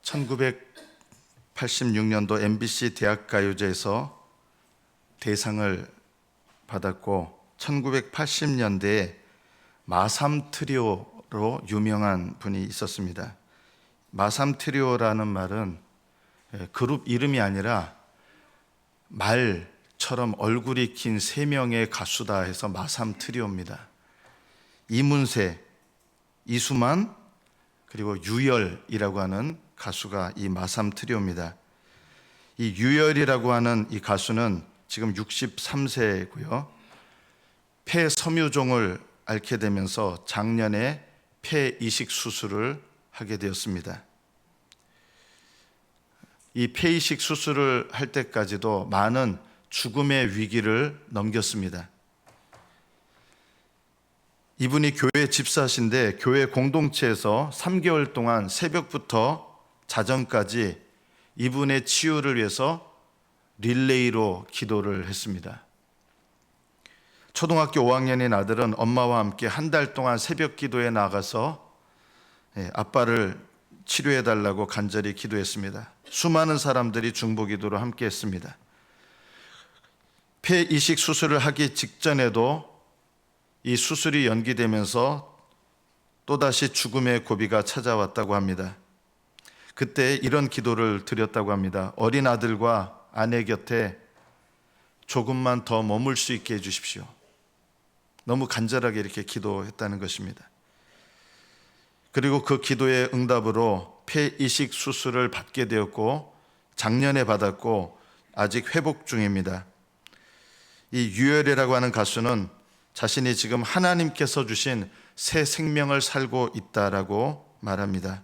1986년도 MBC 대학가요제에서 대상을 받았고 1980년대에 마삼 트리오로 유명한 분이 있었습니다. 마삼 트리오라는 말은 그룹 이름이 아니라 말처럼 얼굴이 긴 세 명의 가수다 해서 마삼 트리오입니다. 이문세, 이수만, 그리고 유열이라고 하는 가수가 이 마삼 트리오입니다. 이 유열이라고 하는 이 가수는 지금 63세고요. 폐 섬유종을 앓게 되면서 작년에 폐 이식 수술을 하게 되었습니다. 이 폐 이식 수술을 할 때까지도 많은 죽음의 위기를 넘겼습니다. 이분이 교회 집사신데 교회 공동체에서 3개월 동안 새벽부터 자정까지 이분의 치유를 위해서 릴레이로 기도를 했습니다. 초등학교 5학년인 아들은 엄마와 함께 한 달 동안 새벽 기도에 나가서 아빠를 치료해달라고 간절히 기도했습니다. 수많은 사람들이 중보 기도로 함께 했습니다. 폐 이식 수술을 하기 직전에도 이 수술이 연기되면서 또다시 죽음의 고비가 찾아왔다고 합니다. 그때 이런 기도를 드렸다고 합니다. 어린 아들과 아내 곁에 조금만 더 머물 수 있게 해주십시오. 너무 간절하게 이렇게 기도했다는 것입니다. 그리고 그 기도의 응답으로 폐 이식 수술을 받게 되었고 작년에 받았고 아직 회복 중입니다. 이 유열이라고 하는 가수는 자신이 지금 하나님께서 주신 새 생명을 살고 있다라고 말합니다.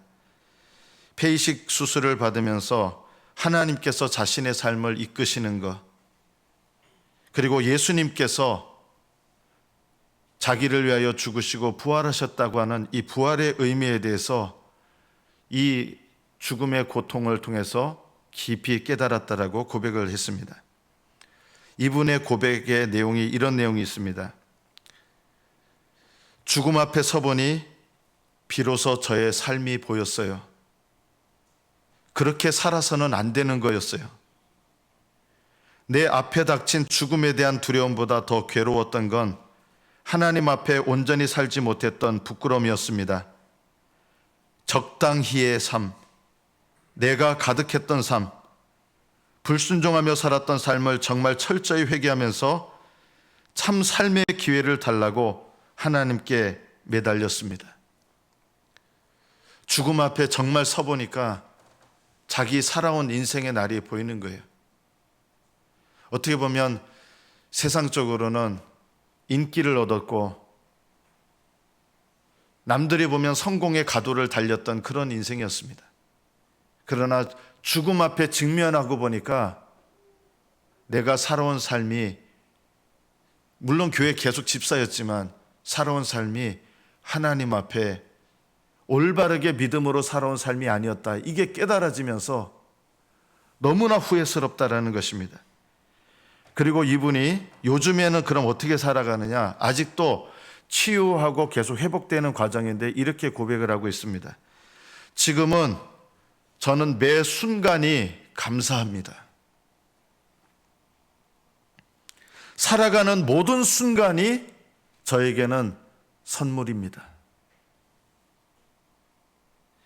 폐 이식 수술을 받으면서 하나님께서 자신의 삶을 이끄시는 것, 그리고 예수님께서 자기를 위하여 죽으시고 부활하셨다고 하는 이 부활의 의미에 대해서 이 죽음의 고통을 통해서 깊이 깨달았다라고 고백을 했습니다. 이분의 고백의 내용이 이런 내용이 있습니다. 죽음 앞에 서보니 비로소 저의 삶이 보였어요. 그렇게 살아서는 안 되는 거였어요. 내 앞에 닥친 죽음에 대한 두려움보다 더 괴로웠던 건 하나님 앞에 온전히 살지 못했던 부끄러움이었습니다. 적당히의 삶, 내가 가득했던 삶, 불순종하며 살았던 삶을 정말 철저히 회개하면서 참 삶의 기회를 달라고 하나님께 매달렸습니다. 죽음 앞에 정말 서보니까 자기 살아온 인생의 날이 보이는 거예요. 어떻게 보면 세상적으로는 인기를 얻었고 남들이 보면 성공의 가도를 달렸던 그런 인생이었습니다. 그러나 죽음 앞에 직면하고 보니까 내가 살아온 삶이, 물론 교회 계속 집사였지만 살아온 삶이 하나님 앞에 올바르게 믿음으로 살아온 삶이 아니었다. 이게 깨달아지면서 너무나 후회스럽다라는 것입니다. 그리고 이분이 요즘에는 그럼 어떻게 살아가느냐? 아직도 치유하고 계속 회복되는 과정인데 이렇게 고백을 하고 있습니다. 지금은 저는 매 순간이 감사합니다. 살아가는 모든 순간이 저에게는 선물입니다.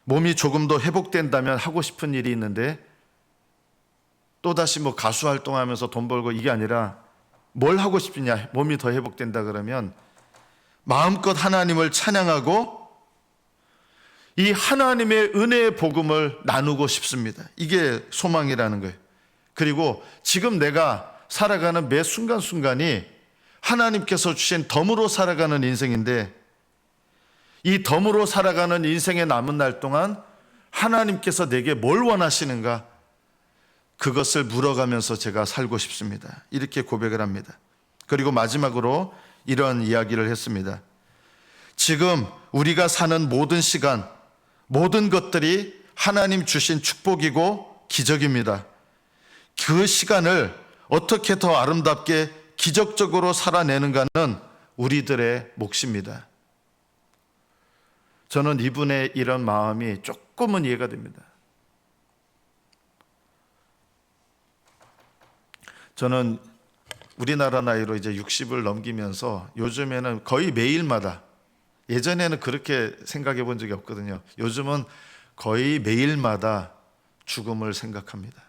몸이 조금 더 회복된다면 하고 싶은 일이 있는데 또다시 가수 활동하면서 돈 벌고 이게 아니라 뭘 하고 싶으냐? 몸이 더 회복된다 그러면 마음껏 하나님을 찬양하고 이 하나님의 은혜의 복음을 나누고 싶습니다. 이게 소망이라는 거예요. 그리고 지금 내가 살아가는 매 순간순간이 하나님께서 주신 덤으로 살아가는 인생인데 이 덤으로 살아가는 인생의 남은 날 동안 하나님께서 내게 뭘 원하시는가? 그것을 물어가면서 제가 살고 싶습니다. 이렇게 고백을 합니다. 그리고 마지막으로 이런 이야기를 했습니다. 지금 우리가 사는 모든 시간, 모든 것들이 하나님 주신 축복이고 기적입니다. 그 시간을 어떻게 더 아름답게 기적적으로 살아내는가는 우리들의 몫입니다. 저는 이분의 이런 마음이 조금은 이해가 됩니다. 저는 우리나라 나이로 이제 60을 넘기면서 요즘에는 거의 매일마다, 예전에는 그렇게 생각해 본 적이 없거든요. 요즘은 거의 매일마다 죽음을 생각합니다.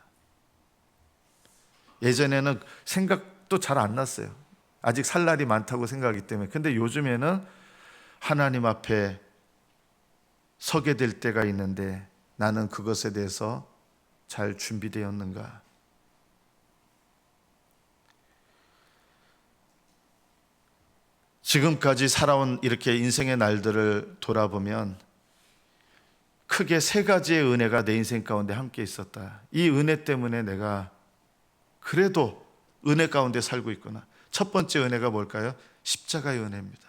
예전에는 생각도 잘 안 났어요. 아직 살 날이 많다고 생각하기 때문에. 근데 요즘에는 하나님 앞에 서게 될 때가 있는데 나는 그것에 대해서 잘 준비되었는가? 지금까지 살아온 이렇게 인생의 날들을 돌아보면 크게 세 가지의 은혜가 내 인생 가운데 함께 있었다. 이 은혜 때문에 내가 그래도 은혜 가운데 살고 있구나. 첫 번째 은혜가 뭘까요? 십자가의 은혜입니다.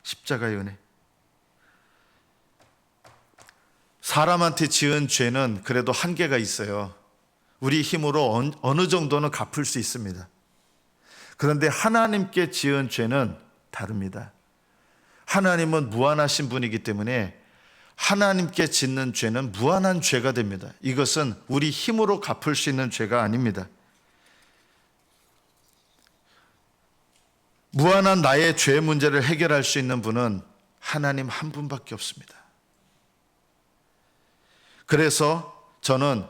십자가의 은혜. 사람한테 지은 죄는 그래도 한계가 있어요. 우리 힘으로 어느 정도는 갚을 수 있습니다. 그런데 하나님께 지은 죄는 다릅니다. 하나님은 무한하신 분이기 때문에 하나님께 짓는 죄는 무한한 죄가 됩니다. 이것은 우리 힘으로 갚을 수 있는 죄가 아닙니다. 무한한 나의 죄 문제를 해결할 수 있는 분은 하나님 한 분밖에 없습니다. 그래서 저는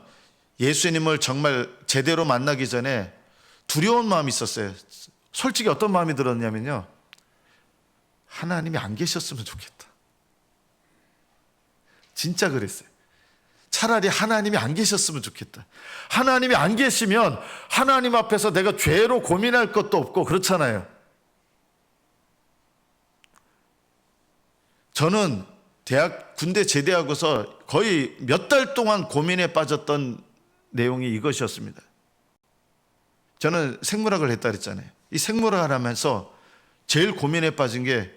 예수님을 정말 제대로 만나기 전에 두려운 마음이 있었어요. 솔직히 어떤 마음이 들었냐면요, 하나님이 안 계셨으면 좋겠다. 진짜 그랬어요. 차라리 하나님이 안 계셨으면 좋겠다. 하나님이 안 계시면 하나님 앞에서 내가 죄로 고민할 것도 없고 그렇잖아요. 저는 군대 제대하고서 거의 몇 달 동안 고민에 빠졌던 내용이 이것이었습니다. 저는 생물학을 했다 그랬잖아요. 이 생물학을 하면서 제일 고민에 빠진 게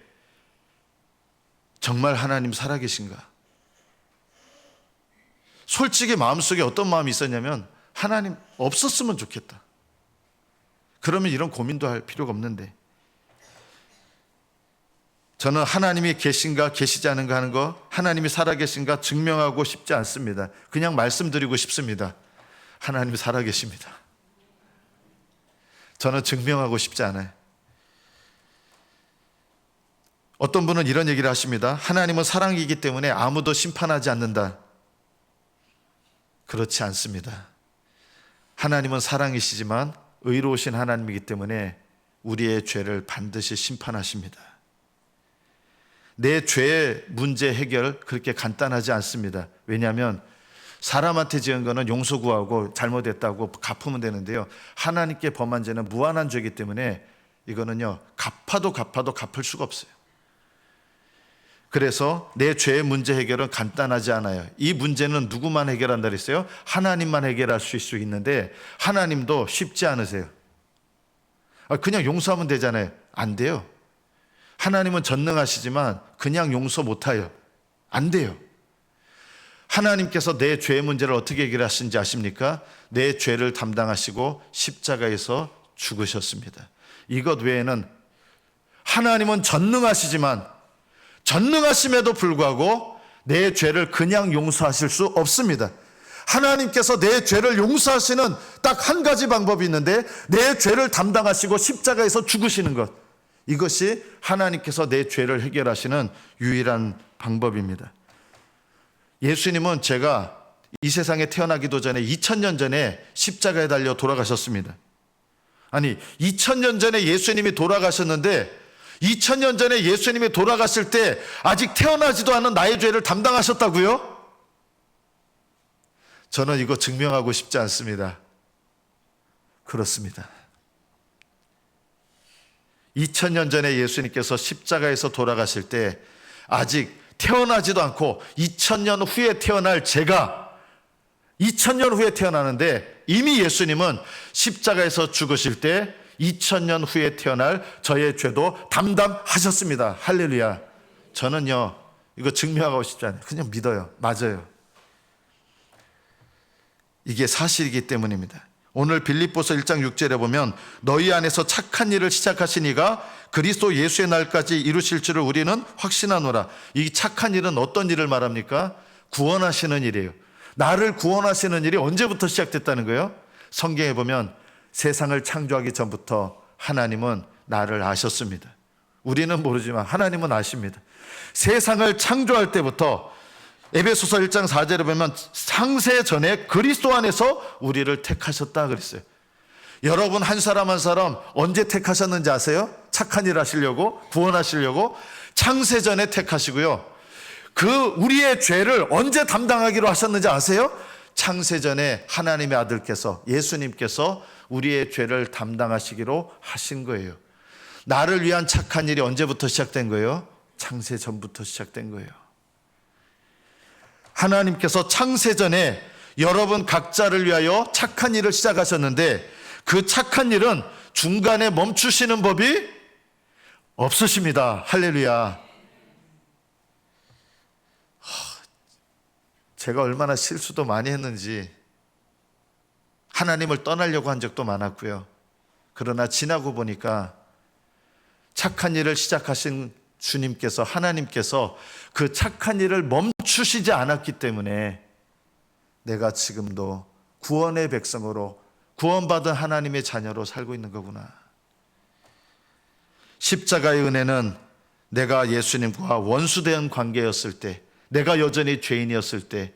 정말 하나님 살아계신가? 솔직히 마음속에 어떤 마음이 있었냐면 하나님 없었으면 좋겠다. 그러면 이런 고민도 할 필요가 없는데, 저는 하나님이 계신가 계시지 않은가 하는 거, 하나님이 살아계신가 증명하고 싶지 않습니다. 그냥 말씀드리고 싶습니다. 하나님이 살아계십니다. 저는 증명하고 싶지 않아요. 어떤 분은 이런 얘기를 하십니다. 하나님은 사랑이기 때문에 아무도 심판하지 않는다. 그렇지 않습니다. 하나님은 사랑이시지만 의로우신 하나님이기 때문에 우리의 죄를 반드시 심판하십니다. 내 죄의 문제 해결 그렇게 간단하지 않습니다. 왜냐하면 사람한테 지은 거는 용서 구하고 잘못했다고 갚으면 되는데요, 하나님께 범한 죄는 무한한 죄이기 때문에 이거는요, 갚아도 갚을 수가 없어요. 그래서 내 죄의 문제 해결은 간단하지 않아요. 이 문제는 누구만 해결한다 그랬어요? 하나님만 해결할 수 있는데 하나님도 쉽지 않으세요. 그냥 용서하면 되잖아요. 안 돼요. 하나님은 전능하시지만 그냥 용서 못해요. 안 돼요. 하나님께서 내 죄의 문제를 어떻게 해결하신지 아십니까? 내 죄를 담당하시고 십자가에서 죽으셨습니다. 이것 외에는 하나님은 전능하시지만 전능하심에도 불구하고 내 죄를 그냥 용서하실 수 없습니다. 하나님께서 내 죄를 용서하시는 딱 한 가지 방법이 있는데 내 죄를 담당하시고 십자가에서 죽으시는 것, 이것이 하나님께서 내 죄를 해결하시는 유일한 방법입니다. 예수님은 제가 이 세상에 태어나기도 전에 2000년 전에 십자가에 달려 돌아가셨습니다. 아니, 2000년 전에 예수님이 돌아가셨는데 2000년 전에 예수님이 돌아갔을 때 아직 태어나지도 않은 나의 죄를 담당하셨다고요? 저는 이거 증명하고 싶지 않습니다. 그렇습니다. 2000년 전에 예수님께서 십자가에서 돌아가실 때 아직 태어나지도 않고 2000년 후에 태어날 제가 2000년 후에 태어나는데 이미 예수님은 십자가에서 죽으실 때 2000년 후에 태어날 저의 죄도 담당하셨습니다. 할렐루야. 저는요, 이거 증명하고 싶지 않아요. 그냥 믿어요. 맞아요. 이게 사실이기 때문입니다. 오늘 빌립보서 1장 6절에 보면 너희 안에서 착한 일을 시작하신 이가 그리스도 예수의 날까지 이루실 줄을 우리는 확신하노라. 이 착한 일은 어떤 일을 말합니까? 구원하시는 일이에요. 나를 구원하시는 일이 언제부터 시작됐다는 거예요? 성경에 보면 세상을 창조하기 전부터 하나님은 나를 아셨습니다. 우리는 모르지만 하나님은 아십니다. 세상을 창조할 때부터 에베소서 1장 4절에 보면 창세 전에 그리스도 안에서 우리를 택하셨다 그랬어요. 여러분 한 사람 한 사람 언제 택하셨는지 아세요? 착한 일 하시려고, 구원하시려고 창세 전에 택하시고요. 그 우리의 죄를 언제 담당하기로 하셨는지 아세요? 창세 전에 하나님의 아들께서, 예수님께서 우리의 죄를 담당하시기로 하신 거예요. 나를 위한 착한 일이 언제부터 시작된 거예요? 창세 전부터 시작된 거예요. 하나님께서 창세 전에 여러분 각자를 위하여 착한 일을 시작하셨는데 그 착한 일은 중간에 멈추시는 법이 없으십니다. 할렐루야. 제가 얼마나 실수도 많이 했는지 하나님을 떠나려고 한 적도 많았고요. 그러나 지나고 보니까 착한 일을 시작하신 주님께서, 하나님께서 그 착한 일을 멈추시지 않았기 때문에 내가 지금도 구원의 백성으로, 구원받은 하나님의 자녀로 살고 있는 거구나. 십자가의 은혜는 내가 예수님과 원수된 관계였을 때, 내가 여전히 죄인이었을 때,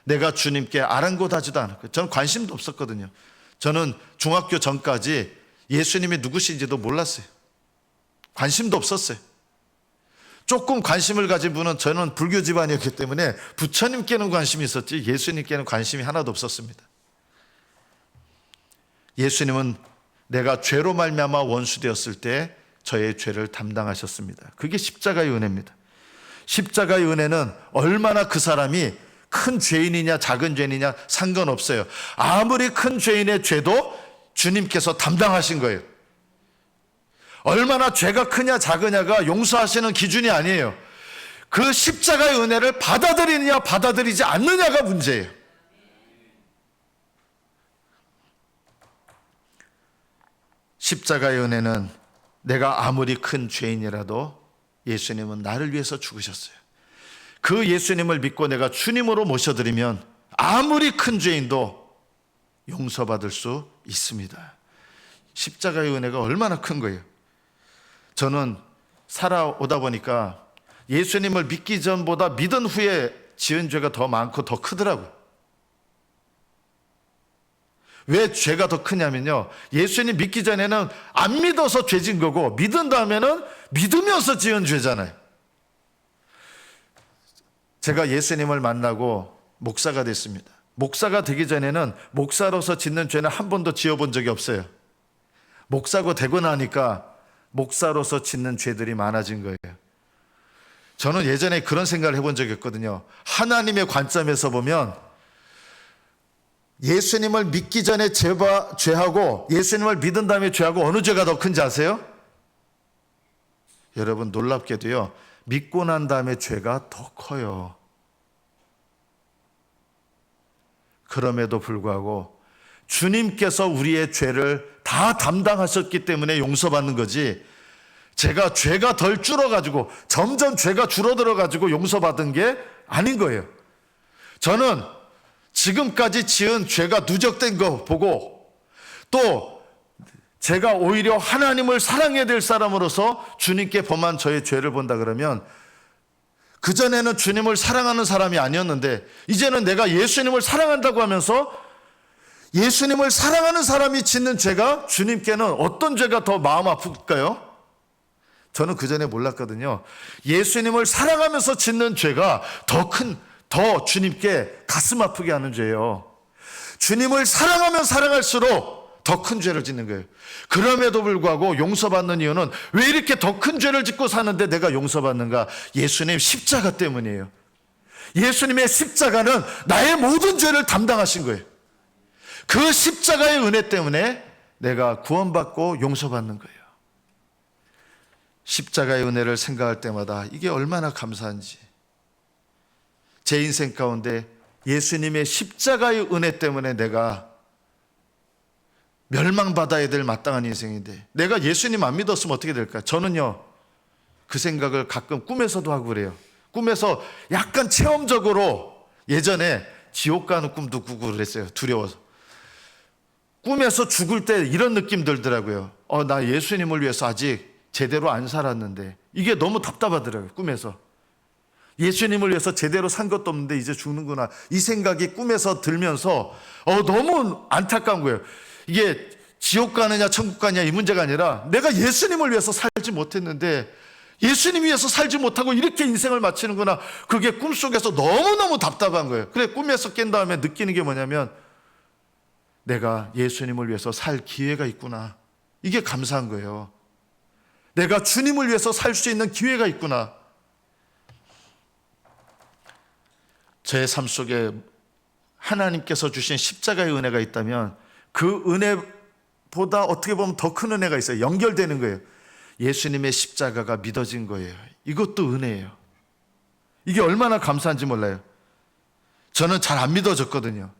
내가 주님께 아랑곳하지도 않았고, 저는 관심도 없었거든요. 저는 중학교 전까지 예수님이 누구신지도 몰랐어요. 관심도 없었어요. 조금 관심을 가진 분은, 저는 불교 집안이었기 때문에 부처님께는 관심이 있었지 예수님께는 관심이 하나도 없었습니다. 예수님은 내가 죄로 말미암아 원수되었을 때 저의 죄를 담당하셨습니다. 그게 십자가의 은혜입니다. 십자가의 은혜는 얼마나 그 사람이 큰 죄인이냐 작은 죄인이냐 상관없어요. 아무리 큰 죄인의 죄도 주님께서 담당하신 거예요. 얼마나 죄가 크냐 작으냐가 용서하시는 기준이 아니에요. 그 십자가의 은혜를 받아들이느냐 받아들이지 않느냐가 문제예요. 십자가의 은혜는 내가 아무리 큰 죄인이라도 예수님은 나를 위해서 죽으셨어요. 그 예수님을 믿고 내가 주님으로 모셔드리면 아무리 큰 죄인도 용서받을 수 있습니다. 십자가의 은혜가 얼마나 큰 거예요. 저는 살아오다 보니까 예수님을 믿기 전보다 믿은 후에 지은 죄가 더 많고 더 크더라고요. 왜 죄가 더 크냐면요, 예수님 믿기 전에는 안 믿어서 죄 진 거고 믿은 다음에는 믿으면서 지은 죄잖아요. 제가 예수님을 만나고 목사가 됐습니다. 목사가 되기 전에는 목사로서 짓는 죄는 한 번도 지어본 적이 없어요. 목사가 되고 나니까 목사로서 짓는 죄들이 많아진 거예요. 저는 예전에 그런 생각을 해본 적이 있거든요. 하나님의 관점에서 보면 예수님을 믿기 전에 죄하고 예수님을 믿은 다음에 죄하고 어느 죄가 더 큰지 아세요? 여러분 놀랍게도요, 믿고 난 다음에 죄가 더 커요. 그럼에도 불구하고 주님께서 우리의 죄를 다 담당하셨기 때문에 용서받는 거지, 제가 죄가 덜 줄어가지고 점점 죄가 줄어들어가지고 용서받은 게 아닌 거예요. 저는 지금까지 지은 죄가 누적된 거 보고 또 제가 오히려 하나님을 사랑해야 될 사람으로서 주님께 범한 저의 죄를 본다 그러면, 그전에는 주님을 사랑하는 사람이 아니었는데 이제는 내가 예수님을 사랑한다고 하면서 예수님을 사랑하는 사람이 짓는 죄가 주님께는 어떤 죄가 더 마음 아플까요? 저는 그전에 몰랐거든요. 예수님을 사랑하면서 짓는 죄가 더 주님께 가슴 아프게 하는 죄예요. 주님을 사랑하면 사랑할수록 더 큰 죄를 짓는 거예요. 그럼에도 불구하고 용서받는 이유는 왜 이렇게 더 큰 죄를 짓고 사는데 내가 용서받는가? 예수님 십자가 때문이에요. 예수님의 십자가는 나의 모든 죄를 담당하신 거예요. 그 십자가의 은혜 때문에 내가 구원받고 용서받는 거예요. 십자가의 은혜를 생각할 때마다 이게 얼마나 감사한지. 제 인생 가운데 예수님의 십자가의 은혜 때문에 내가 멸망받아야 될 마땅한 인생인데, 내가 예수님 안 믿었으면 어떻게 될까? 저는요, 그 생각을 가끔 꿈에서도 하고 그래요. 꿈에서 약간 체험적으로 예전에 지옥 가는 꿈도 꾸고 그랬어요. 두려워서. 꿈에서 죽을 때 이런 느낌 들더라고요. 나 예수님을 위해서 아직 제대로 안 살았는데. 이게 너무 답답하더라고요, 꿈에서. 예수님을 위해서 제대로 산 것도 없는데 이제 죽는구나. 이 생각이 꿈에서 들면서 너무 안타까운 거예요. 이게 지옥 가느냐 천국 가느냐 이 문제가 아니라 내가 예수님을 위해서 살지 못했는데 예수님 위해서 살지 못하고 이렇게 인생을 마치는구나. 그게 꿈속에서 너무너무 답답한 거예요. 그래, 꿈에서 깬 다음에 느끼는 게 뭐냐면 내가 예수님을 위해서 살 기회가 있구나. 이게 감사한 거예요. 내가 주님을 위해서 살 수 있는 기회가 있구나. 제 삶 속에 하나님께서 주신 십자가의 은혜가 있다면 그 은혜보다 어떻게 보면 더 큰 은혜가 있어요. 연결되는 거예요. 예수님의 십자가가 믿어진 거예요. 이것도 은혜예요. 이게 얼마나 감사한지 몰라요. 저는 잘 안 믿어졌거든요.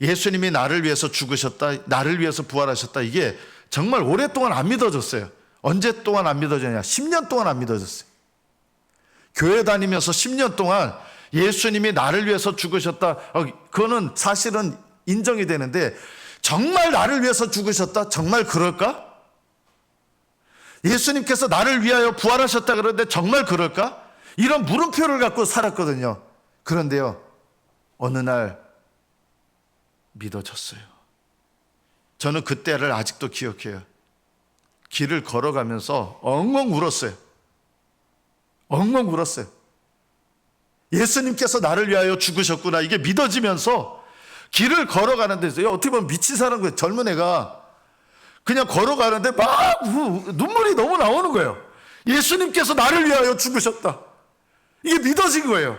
예수님이 나를 위해서 죽으셨다, 나를 위해서 부활하셨다, 이게 정말 오랫동안 안 믿어졌어요. 언제 동안 안 믿어졌냐? 10년 동안 안 믿어졌어요. 교회 다니면서 10년 동안 예수님이 나를 위해서 죽으셨다, 그거는 사실은 인정이 되는데 정말 나를 위해서 죽으셨다? 정말 그럴까? 예수님께서 나를 위하여 부활하셨다 그러는데 정말 그럴까? 이런 물음표를 갖고 살았거든요. 그런데요, 어느 날 믿어졌어요. 저는 그때를 아직도 기억해요. 길을 걸어가면서 엉엉 울었어요. 엉엉 울었어요. 예수님께서 나를 위하여 죽으셨구나, 이게 믿어지면서 길을 걸어가는 데서 어떻게 보면 미친 사람 거예요. 젊은 애가 그냥 걸어가는데 막 눈물이 너무 나오는 거예요. 예수님께서 나를 위하여 죽으셨다, 이게 믿어진 거예요.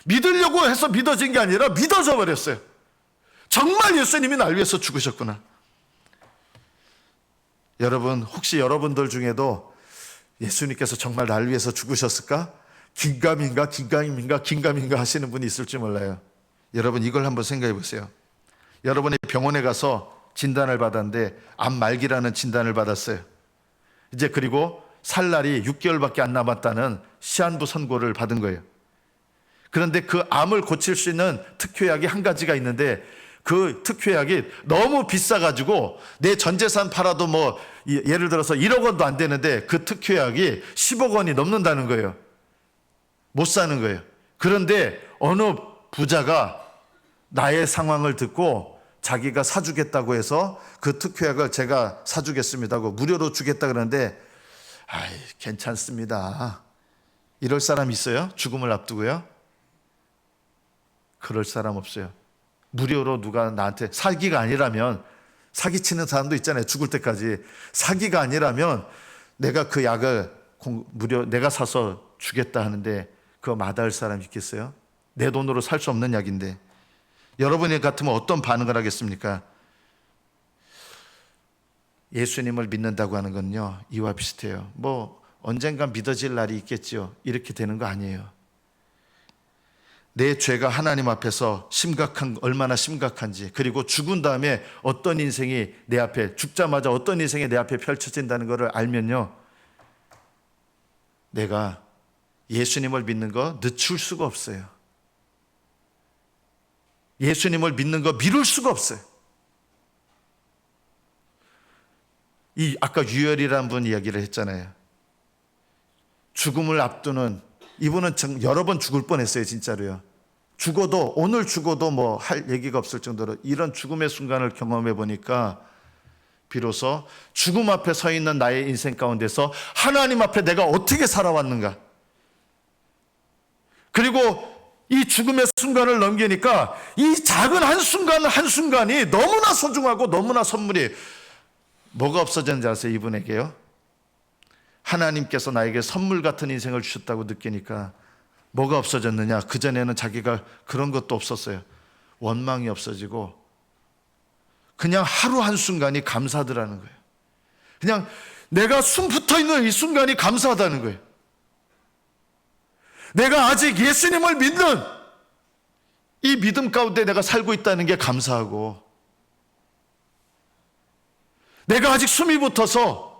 믿으려고 해서 믿어진 게 아니라 믿어져 버렸어요. 정말 예수님이 나를 위해서 죽으셨구나. 여러분, 혹시 여러분들 중에도 예수님께서 정말 나를 위해서 죽으셨을까? 긴가민가 하시는 분이 있을지 몰라요. 여러분, 이걸 한번 생각해 보세요. 여러분이 병원에 가서 진단을 받았는데 암 말기라는 진단을 받았어요. 이제 그리고 살 날이 6개월밖에 안 남았다는 시한부 선고를 받은 거예요. 그런데 그 암을 고칠 수 있는 특효약이 한 가지가 있는데 그 특효약이 너무 비싸가지고 내 전 재산 팔아도 뭐 예를 들어서 1억 원도 안 되는데 그 특효약이 10억 원이 넘는다는 거예요. 못 사는 거예요. 그런데 어느 부자가 나의 상황을 듣고 자기가 사주겠다고 해서 그 특효약을 제가 사주겠습니다고 무료로 주겠다 그러는데, 괜찮습니다. 이럴 사람 있어요? 죽음을 앞두고요? 그럴 사람 없어요. 무료로 누가 나한테, 사기가 아니라면, 사기치는 사람도 있잖아요. 죽을 때까지. 사기가 아니라면 내가 그 약을 무료 내가 사서 주겠다 하는데 그거 마다할 사람 있겠어요? 내 돈으로 살 수 없는 약인데. 여러분이 같으면 어떤 반응을 하겠습니까? 예수님을 믿는다고 하는 건요, 이와 비슷해요. 뭐 언젠간 믿어질 날이 있겠죠. 이렇게 되는 거 아니에요. 내 죄가 하나님 앞에서 얼마나 심각한지, 그리고 죽은 다음에 어떤 인생이 내 앞에, 죽자마자 어떤 인생이 내 앞에 펼쳐진다는 것을 알면요, 내가 예수님을 믿는 거 늦출 수가 없어요. 예수님을 믿는 거 미룰 수가 없어요. 아까 유열이라는 분 이야기를 했잖아요. 죽음을 앞두는, 이분은 여러 번 죽을 뻔했어요. 진짜로요. 오늘 죽어도 뭐 할 얘기가 없을 정도로 이런 죽음의 순간을 경험해 보니까 비로소 죽음 앞에 서 있는 나의 인생 가운데서 하나님 앞에 내가 어떻게 살아왔는가, 그리고 이 죽음의 순간을 넘기니까 이 작은 한순간이 너무나 소중하고 너무나 선물이, 뭐가 없어졌는지 아세요? 이분에게요, 하나님께서 나에게 선물 같은 인생을 주셨다고 느끼니까 뭐가 없어졌느냐? 그전에는 자기가 그런 것도 없었어요. 원망이 없어지고 그냥 하루 한순간이 감사하더라는 거예요. 그냥 내가 숨 붙어있는 이 순간이 감사하다는 거예요. 내가 아직 예수님을 믿는 이 믿음 가운데 내가 살고 있다는 게 감사하고, 내가 아직 숨이 붙어서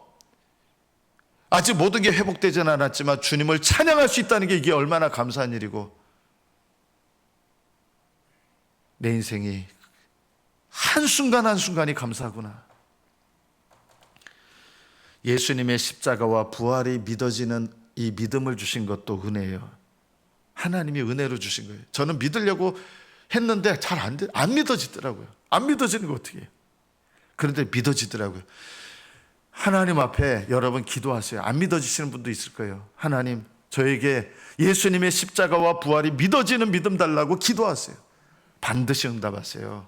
아직 모든 게 회복되지는 않았지만 주님을 찬양할 수 있다는 게 이게 얼마나 감사한 일이고, 내 인생이 한순간 한순간이 감사구나. 예수님의 십자가와 부활이 믿어지는 이 믿음을 주신 것도 은혜예요. 하나님이 은혜로 주신 거예요. 저는 믿으려고 했는데 잘 안 믿어지더라고요. 안 믿어지는 거 어떻게 해요? 그런데 믿어지더라고요. 하나님 앞에 여러분 기도하세요. 안 믿어지시는 분도 있을 거예요. 하나님, 저에게 예수님의 십자가와 부활이 믿어지는 믿음 달라고 기도하세요. 반드시 응답하세요.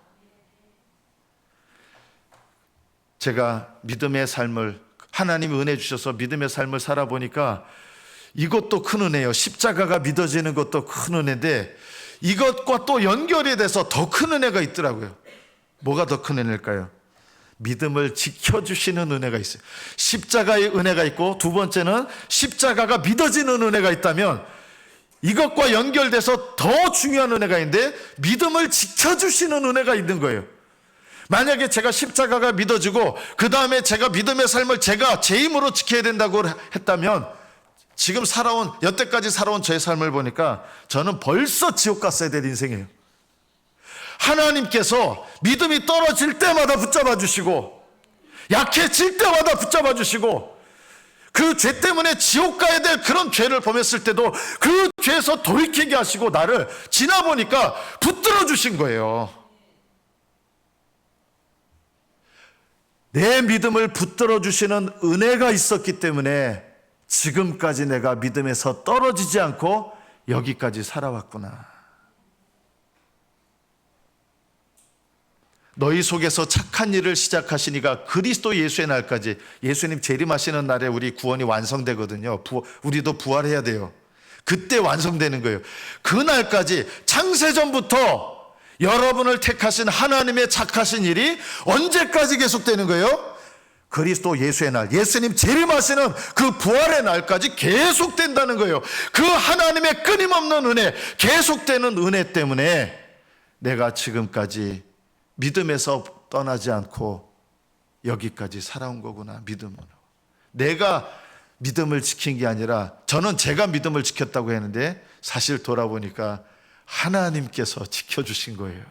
제가 믿음의 삶을, 하나님이 은혜 주셔서 믿음의 삶을 살아보니까 이것도 큰 은혜예요. 십자가가 믿어지는 것도 큰 은혜인데 이것과 또 연결이 돼서 더 큰 은혜가 있더라고요. 뭐가 더 큰 은혜일까요? 믿음을 지켜주시는 은혜가 있어요. 십자가의 은혜가 있고, 두 번째는 십자가가 믿어지는 은혜가 있다면 이것과 연결돼서 더 중요한 은혜가 있는데 믿음을 지켜주시는 은혜가 있는 거예요. 만약에 제가 십자가가 믿어지고 그 다음에 제가 믿음의 삶을 제가 제 힘으로 지켜야 된다고 했다면 지금 여태까지 살아온 저의 삶을 보니까 저는 벌써 지옥 갔어야 될 인생이에요. 하나님께서 믿음이 떨어질 때마다 붙잡아 주시고 약해질 때마다 붙잡아 주시고 그 죄 때문에 지옥 가야 될 그런 죄를 범했을 때도 그 죄에서 돌이키게 하시고 나를 지나보니까 붙들어 주신 거예요. 내 믿음을 붙들어 주시는 은혜가 있었기 때문에 지금까지 내가 믿음에서 떨어지지 않고 여기까지 살아왔구나. 너희 속에서 착한 일을 시작하시니가 그리스도 예수의 날까지, 예수님 재림하시는 날에 우리 구원이 완성되거든요. 우리도 부활해야 돼요. 그때 완성되는 거예요. 그 날까지 창세전부터 여러분을 택하신 하나님의 착하신 일이 언제까지 계속되는 거예요? 그리스도 예수의 날, 예수님 재림하시는 그 부활의 날까지 계속된다는 거예요. 그 하나님의 끊임없는 은혜, 계속되는 은혜 때문에 내가 지금까지 믿음에서 떠나지 않고 여기까지 살아온 거구나. 믿음으로. 내가 믿음을 지킨 게 아니라 저는 제가 믿음을 지켰다고 했는데 사실 돌아보니까 하나님께서 지켜주신 거예요.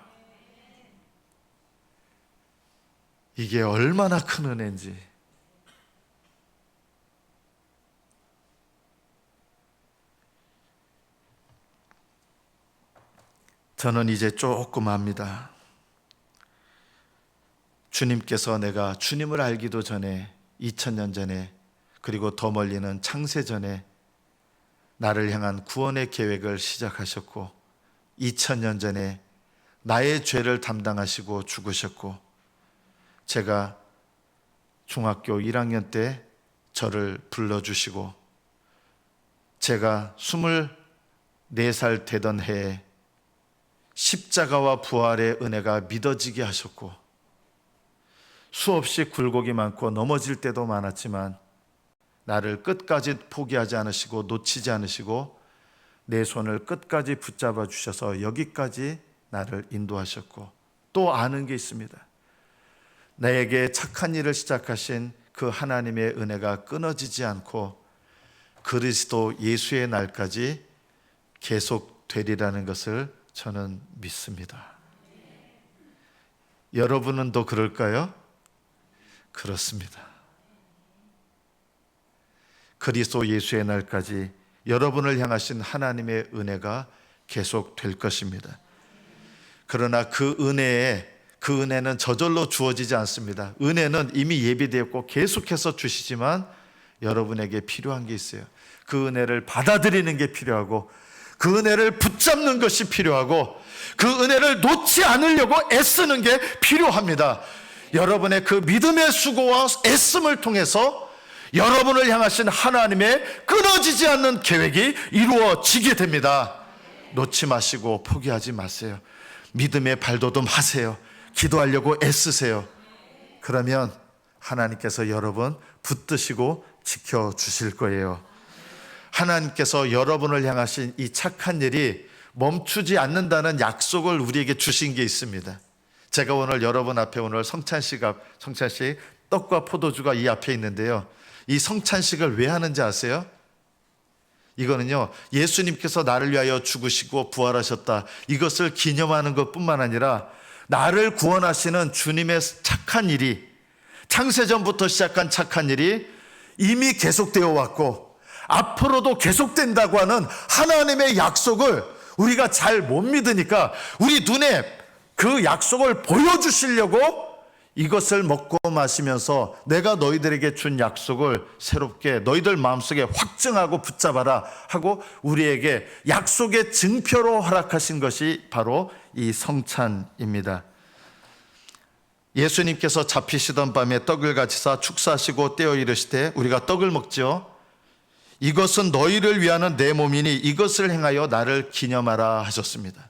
이게 얼마나 큰 은혜인지. 저는 이제 조금 압니다. 주님께서 내가 주님을 알기도 전에 2000년 전에 그리고 더 멀리는 창세전에 나를 향한 구원의 계획을 시작하셨고 2000년 전에 나의 죄를 담당하시고 죽으셨고 제가 중학교 1학년 때 저를 불러주시고 제가 24살 되던 해에 십자가와 부활의 은혜가 믿어지게 하셨고 수없이 굴곡이 많고 넘어질 때도 많았지만 나를 끝까지 포기하지 않으시고 놓치지 않으시고 내 손을 끝까지 붙잡아 주셔서 여기까지 나를 인도하셨고 또 아는 게 있습니다. 나에게 착한 일을 시작하신 그 하나님의 은혜가 끊어지지 않고 그리스도 예수의 날까지 계속되리라는 것을 저는 믿습니다. 여러분은 또 그럴까요? 그렇습니다. 그리스도 예수의 날까지 여러분을 향하신 하나님의 은혜가 계속될 것입니다. 그러나 그 은혜는 저절로 주어지지 않습니다. 은혜는 이미 예비되었고 계속해서 주시지만 여러분에게 필요한 게 있어요. 그 은혜를 받아들이는 게 필요하고 그 은혜를 붙잡는 것이 필요하고 그 은혜를 놓지 않으려고 애쓰는 게 필요합니다. 여러분의 그 믿음의 수고와 애씀을 통해서 여러분을 향하신 하나님의 끊어지지 않는 계획이 이루어지게 됩니다. 놓지 마시고 포기하지 마세요. 믿음의 발돋움 하세요. 기도하려고 애쓰세요. 그러면 하나님께서 여러분 붙드시고 지켜주실 거예요. 하나님께서 여러분을 향하신 이 착한 일이 멈추지 않는다는 약속을 우리에게 주신 게 있습니다. 제가 오늘 여러분 앞에 오늘 성찬식 떡과 포도주가 이 앞에 있는데요. 이 성찬식을 왜 하는지 아세요? 이거는요, 예수님께서 나를 위하여 죽으시고 부활하셨다, 이것을 기념하는 것뿐만 아니라 나를 구원하시는 주님의 착한 일이, 창세전부터 시작한 착한 일이 이미 계속되어 왔고 앞으로도 계속된다고 하는 하나님의 약속을 우리가 잘 못 믿으니까 우리 눈에 그 약속을 보여주시려고 이것을 먹고 마시면서 내가 너희들에게 준 약속을 새롭게 너희들 마음속에 확증하고 붙잡아라 하고 우리에게 약속의 증표로 허락하신 것이 바로 이 성찬입니다. 예수님께서 잡히시던 밤에 떡을 가지사 축사하시고 떼어 이르시되 우리가 떡을 먹지요. 이것은 너희를 위하는 내 몸이니 이것을 행하여 나를 기념하라 하셨습니다.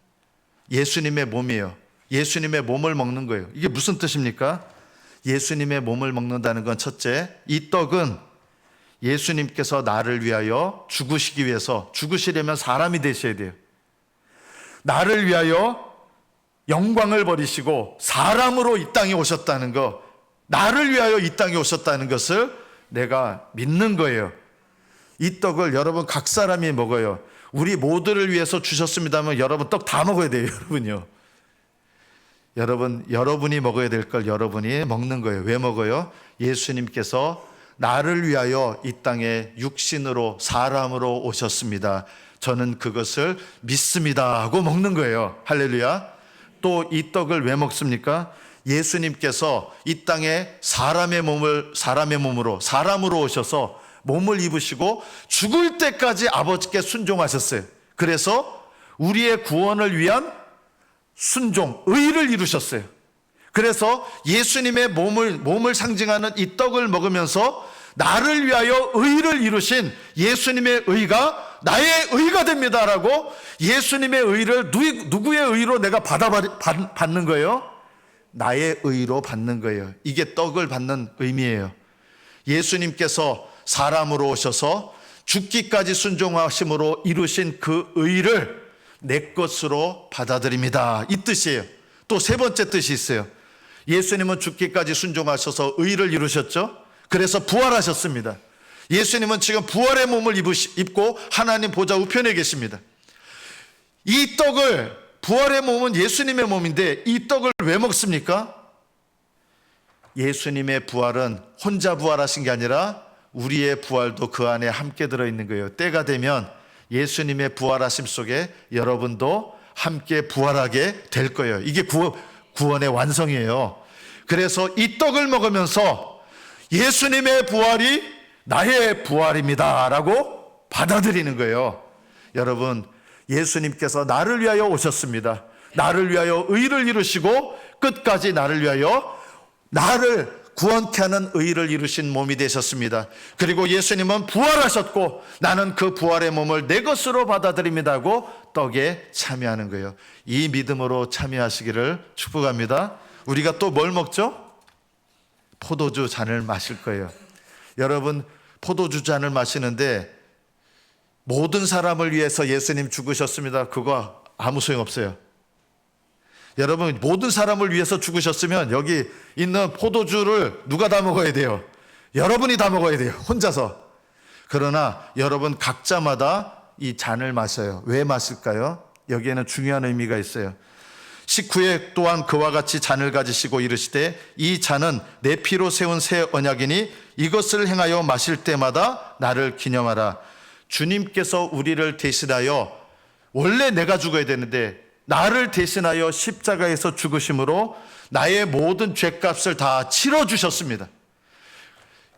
예수님의 몸이에요. 예수님의 몸을 먹는 거예요. 이게 무슨 뜻입니까? 예수님의 몸을 먹는다는 건 첫째, 이 떡은 예수님께서 나를 위하여 죽으시기 위해서, 죽으시려면 사람이 되셔야 돼요. 나를 위하여 영광을 버리시고 사람으로 이 땅에 오셨다는 거, 나를 위하여 이 땅에 오셨다는 것을 내가 믿는 거예요. 이 떡을 여러분 각 사람이 먹어요. 우리 모두를 위해서 주셨습니다면 여러분 떡 다 먹어야 돼요. 여러분요. 여러분이 먹어야 될 걸 여러분이 먹는 거예요. 왜 먹어요? 예수님께서 나를 위하여 이 땅에 육신으로 사람으로 오셨습니다. 저는 그것을 믿습니다 하고 먹는 거예요. 할렐루야. 또 이 떡을 왜 먹습니까? 예수님께서 이 땅에 사람의 몸으로 사람으로 오셔서 몸을 입으시고 죽을 때까지 아버지께 순종하셨어요. 그래서 우리의 구원을 위한 순종, 의를 이루셨어요. 그래서 예수님의 몸을 상징하는 이 떡을 먹으면서 나를 위하여 의를 이루신 예수님의 의가 나의 의가 됩니다라고 예수님의 의를 누구의 의로 내가 받는 거예요? 나의 의로 받는 거예요. 이게 떡을 받는 의미예요. 예수님께서 사람으로 오셔서 죽기까지 순종하심으로 이루신 그 의를 내 것으로 받아들입니다. 이 뜻이에요. 또 세 번째 뜻이 있어요. 예수님은 죽기까지 순종하셔서 의를 이루셨죠. 그래서 부활하셨습니다. 예수님은 지금 부활의 몸을 입고 하나님 보좌 우편에 계십니다. 이 떡을, 부활의 몸은 예수님의 몸인데 이 떡을 왜 먹습니까? 예수님의 부활은 혼자 부활하신 게 아니라 우리의 부활도 그 안에 함께 들어있는 거예요. 때가 되면 예수님의 부활하심 속에 여러분도 함께 부활하게 될 거예요. 이게 구원의 완성이에요. 그래서 이 떡을 먹으면서 예수님의 부활이 나의 부활입니다 라고 받아들이는 거예요. 여러분, 예수님께서 나를 위하여 오셨습니다. 나를 위하여 의를 이루시고 끝까지 나를 위하여 나를 구원케 하는 의를 이루신 몸이 되셨습니다. 그리고 예수님은 부활하셨고 나는 그 부활의 몸을 내 것으로 받아들입니다 하고 떡에 참여하는 거예요. 이 믿음으로 참여하시기를 축복합니다. 우리가 또 뭘 먹죠? 포도주 잔을 마실 거예요. 여러분, 포도주 잔을 마시는데 모든 사람을 위해서 예수님 죽으셨습니다. 그거 아무 소용없어요. 여러분, 모든 사람을 위해서 죽으셨으면 여기 있는 포도주를 누가 다 먹어야 돼요? 여러분이 다 먹어야 돼요. 혼자서. 그러나 여러분 각자마다 이 잔을 마셔요. 왜 마실까요? 여기에는 중요한 의미가 있어요. 19회 또한 그와 같이 잔을 가지시고 이르시되 이 잔은 내 피로 세운 새 언약이니 이것을 행하여 마실 때마다 나를 기념하라. 주님께서 우리를 대신하여, 원래 내가 죽어야 되는데 나를 대신하여 십자가에서 죽으심으로 나의 모든 죄값을 다 치러주셨습니다.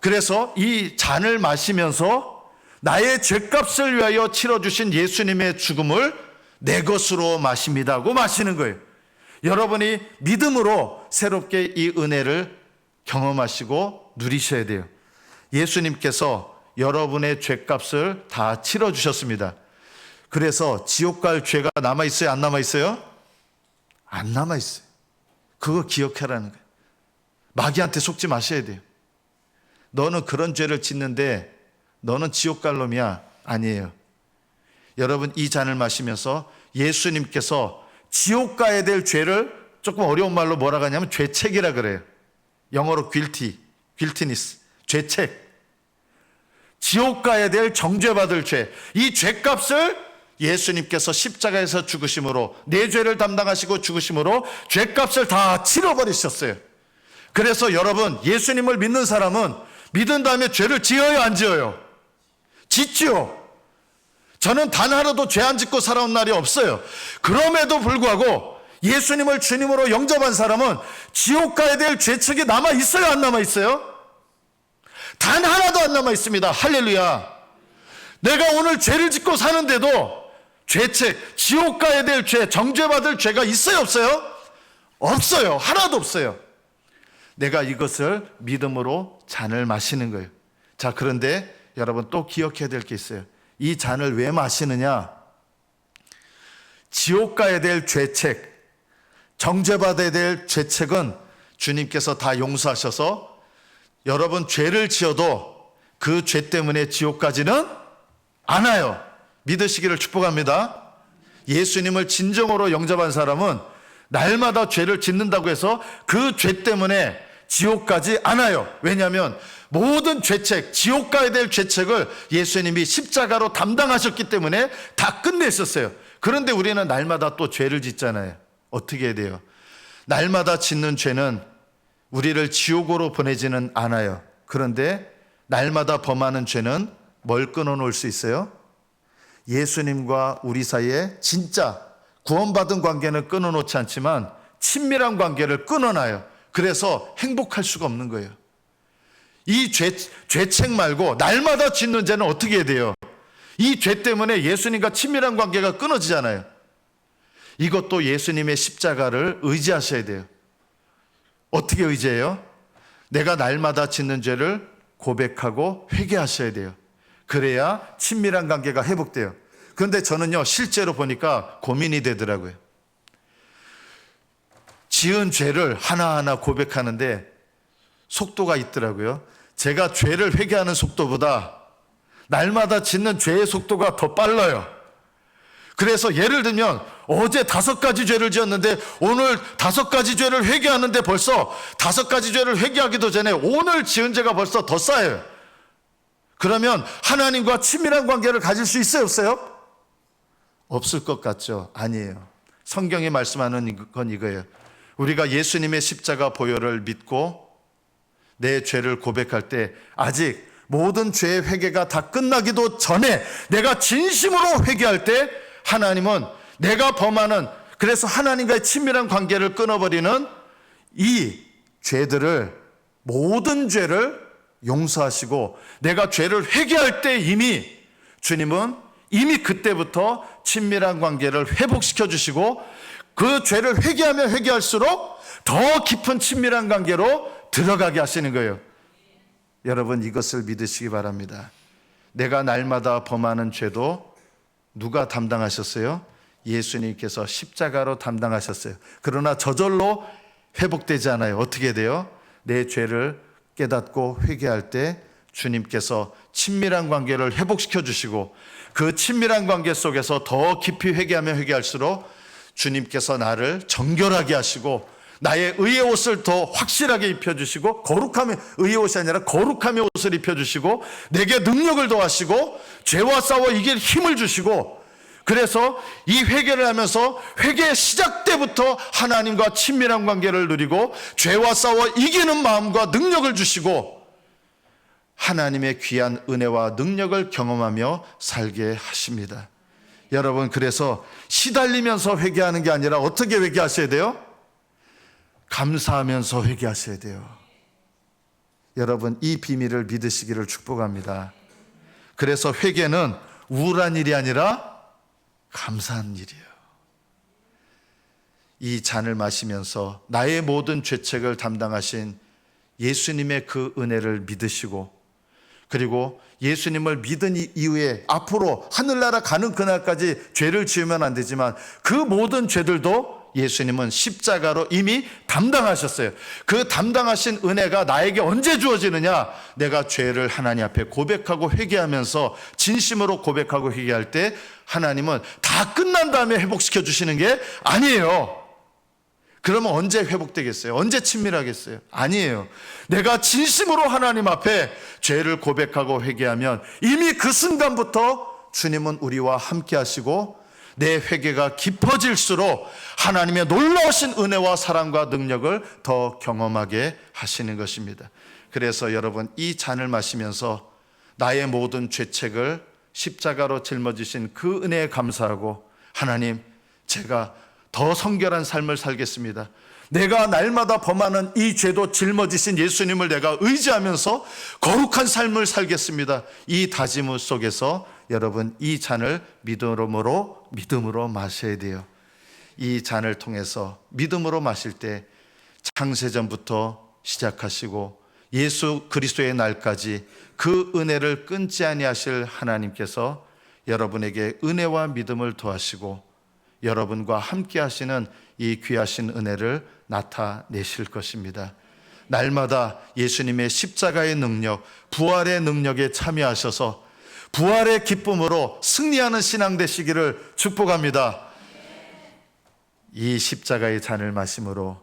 그래서 이 잔을 마시면서 나의 죄값을 위하여 치러주신 예수님의 죽음을 내 것으로 마십니다 하고 마시는 거예요. 여러분이 믿음으로 새롭게 이 은혜를 경험하시고 누리셔야 돼요. 예수님께서 여러분의 죄값을 다 치러주셨습니다. 그래서 지옥 갈 죄가 남아있어요? 안 남아있어요? 안 남아있어요. 그거 기억하라는 거예요. 마귀한테 속지 마셔야 돼요. 너는 그런 죄를 짓는데 너는 지옥 갈 놈이야. 아니에요. 여러분, 이 잔을 마시면서 예수님께서 지옥 가야 될 죄를 조금 어려운 말로 뭐라고 하냐면 죄책이라 그래요. 영어로 guiltiness, 죄책. 지옥 가야 될 정죄받을 죄, 이 죄값을 예수님께서 십자가에서 죽으심으로, 내 죄를 담당하시고 죽으심으로 죄값을 다 치러버리셨어요. 그래서 여러분, 예수님을 믿는 사람은 믿은 다음에 죄를 지어요, 안 지어요? 짓지요. 저는 단 하루도 죄 안 짓고 살아온 날이 없어요. 그럼에도 불구하고 예수님을 주님으로 영접한 사람은 지옥 가야 될 죄책이 남아 있어요, 안 남아 있어요? 단 하나도 안 남아 있습니다. 할렐루야. 내가 오늘 죄를 짓고 사는데도 죄책, 지옥 가야 될 죄, 정죄받을 죄가 있어요, 없어요? 없어요. 하나도 없어요. 내가 이것을 믿음으로 잔을 마시는 거예요. 자, 그런데 여러분 또 기억해야 될 게 있어요. 이 잔을 왜 마시느냐? 지옥 가야 될 죄책, 정죄받아야 될 죄책은 주님께서 다 용서하셔서 여러분 죄를 지어도 그 죄 때문에 지옥 가지는 않아요. 믿으시기를 축복합니다. 예수님을 진정으로 영접한 사람은 날마다 죄를 짓는다고 해서 그 죄 때문에 지옥 가지 않아요. 왜냐하면 모든 죄책, 지옥 가야 될 죄책을 예수님이 십자가로 담당하셨기 때문에 다 끝냈었어요. 그런데 우리는 날마다 또 죄를 짓잖아요. 어떻게 해야 돼요? 날마다 짓는 죄는 우리를 지옥으로 보내지는 않아요. 그런데 날마다 범하는 죄는 뭘 끊어놓을 수 있어요? 예수님과 우리 사이에 진짜 구원받은 관계는 끊어놓지 않지만 친밀한 관계를 끊어놔요. 그래서 행복할 수가 없는 거예요. 이 죄책 말고 날마다 짓는 죄는 어떻게 해야 돼요? 이 죄 때문에 예수님과 친밀한 관계가 끊어지잖아요. 이것도 예수님의 십자가를 의지하셔야 돼요. 어떻게 의지해요? 내가 날마다 짓는 죄를 고백하고 회개하셔야 돼요. 그래야 친밀한 관계가 회복돼요. 그런데 저는요, 실제로 보니까 고민이 되더라고요. 지은 죄를 하나하나 고백하는데 속도가 있더라고요. 제가 죄를 회개하는 속도보다 날마다 짓는 죄의 속도가 더 빨라요. 그래서 예를 들면 어제 5가지 죄를 지었는데 오늘 5가지 죄를 회개하는데 벌써 5가지 죄를 회개하기도 전에 오늘 지은 죄가 벌써 더 쌓여요. 그러면 하나님과 친밀한 관계를 가질 수 있어요, 없어요? 없을 것 같죠? 아니에요. 성경이 말씀하는 건 이거예요. 우리가 예수님의 십자가 보혈을 믿고 내 죄를 고백할 때 아직 모든 죄의 회개가 다 끝나기도 전에 내가 진심으로 회개할 때 하나님은 내가 범하는, 그래서 하나님과의 친밀한 관계를 끊어버리는 이 죄들을, 모든 죄를 용서하시고 내가 죄를 회개할 때 이미 주님은 이미 그때부터 친밀한 관계를 회복시켜 주시고 그 죄를 회개하면 회개할수록 더 깊은 친밀한 관계로 들어가게 하시는 거예요. 여러분, 이것을 믿으시기 바랍니다. 내가 날마다 범하는 죄도 누가 담당하셨어요? 예수님께서 십자가로 담당하셨어요. 그러나 저절로 회복되지 않아요. 어떻게 돼요? 내 죄를 깨닫고 회개할 때 주님께서 친밀한 관계를 회복시켜 주시고 그 친밀한 관계 속에서 더 깊이 회개하면 회개할수록 주님께서 나를 정결하게 하시고 나의 의의 옷을 더 확실하게 입혀주시고, 거룩함의, 의의 옷이 아니라 거룩함의 옷을 입혀주시고 내게 능력을 더하시고 죄와 싸워 이길 힘을 주시고, 그래서 이 회개를 하면서 회개의 시작 때부터 하나님과 친밀한 관계를 누리고 죄와 싸워 이기는 마음과 능력을 주시고 하나님의 귀한 은혜와 능력을 경험하며 살게 하십니다. 여러분, 그래서 시달리면서 회개하는 게 아니라 어떻게 회개하셔야 돼요? 감사하면서 회개하셔야 돼요. 여러분, 이 비밀을 믿으시기를 축복합니다. 그래서 회개는 우울한 일이 아니라 감사한 일이에요. 이 잔을 마시면서 나의 모든 죄책을 담당하신 예수님의 그 은혜를 믿으시고, 그리고 예수님을 믿은 이후에 앞으로 하늘나라 가는 그날까지 죄를 지으면 안 되지만 그 모든 죄들도 예수님은 십자가로 이미 담당하셨어요. 그 담당하신 은혜가 나에게 언제 주어지느냐? 내가 죄를 하나님 앞에 고백하고 회개하면서 진심으로 고백하고 회개할 때 하나님은 다 끝난 다음에 회복시켜 주시는 게 아니에요. 그러면 언제 회복되겠어요? 언제 친밀하겠어요? 아니에요. 내가 진심으로 하나님 앞에 죄를 고백하고 회개하면 이미 그 순간부터 주님은 우리와 함께 하시고 내 회개가 깊어질수록 하나님의 놀라우신 은혜와 사랑과 능력을 더 경험하게 하시는 것입니다. 그래서 여러분, 이 잔을 마시면서 나의 모든 죄책을 십자가로 짊어지신 그 은혜에 감사하고, 하나님, 제가 더 성결한 삶을 살겠습니다. 내가 날마다 범하는 이 죄도 짊어지신 예수님을 내가 의지하면서 거룩한 삶을 살겠습니다. 이 다짐 속에서 여러분, 이 잔을 믿음으로 마셔야 돼요. 이 잔을 통해서 믿음으로 마실 때 창세전부터 시작하시고 예수 그리스도의 날까지 그 은혜를 끊지 아니하실 하나님께서 여러분에게 은혜와 믿음을 더하시고 여러분과 함께 하시는 이 귀하신 은혜를 나타내실 것입니다. 날마다 예수님의 십자가의 능력, 부활의 능력에 참여하셔서 부활의 기쁨으로 승리하는 신앙 되시기를 축복합니다. 이 십자가의 잔을 마심으로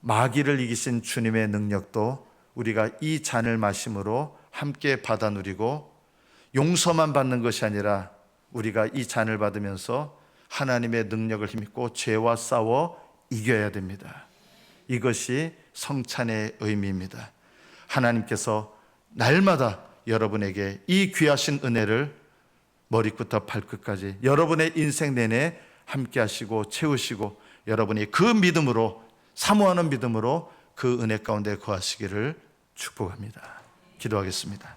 마귀를 이기신 주님의 능력도 우리가 이 잔을 마심으로 함께 받아 누리고, 용서만 받는 것이 아니라 우리가 이 잔을 받으면서 하나님의 능력을 힘입고 죄와 싸워 이겨야 됩니다. 이것이 성찬의 의미입니다. 하나님께서 날마다 여러분에게 이 귀하신 은혜를 머리부터 발끝까지 여러분의 인생 내내 함께 하시고 채우시고, 여러분이 그 믿음으로, 사모하는 믿음으로 그 은혜 가운데 거하시기를 축복합니다. 기도하겠습니다.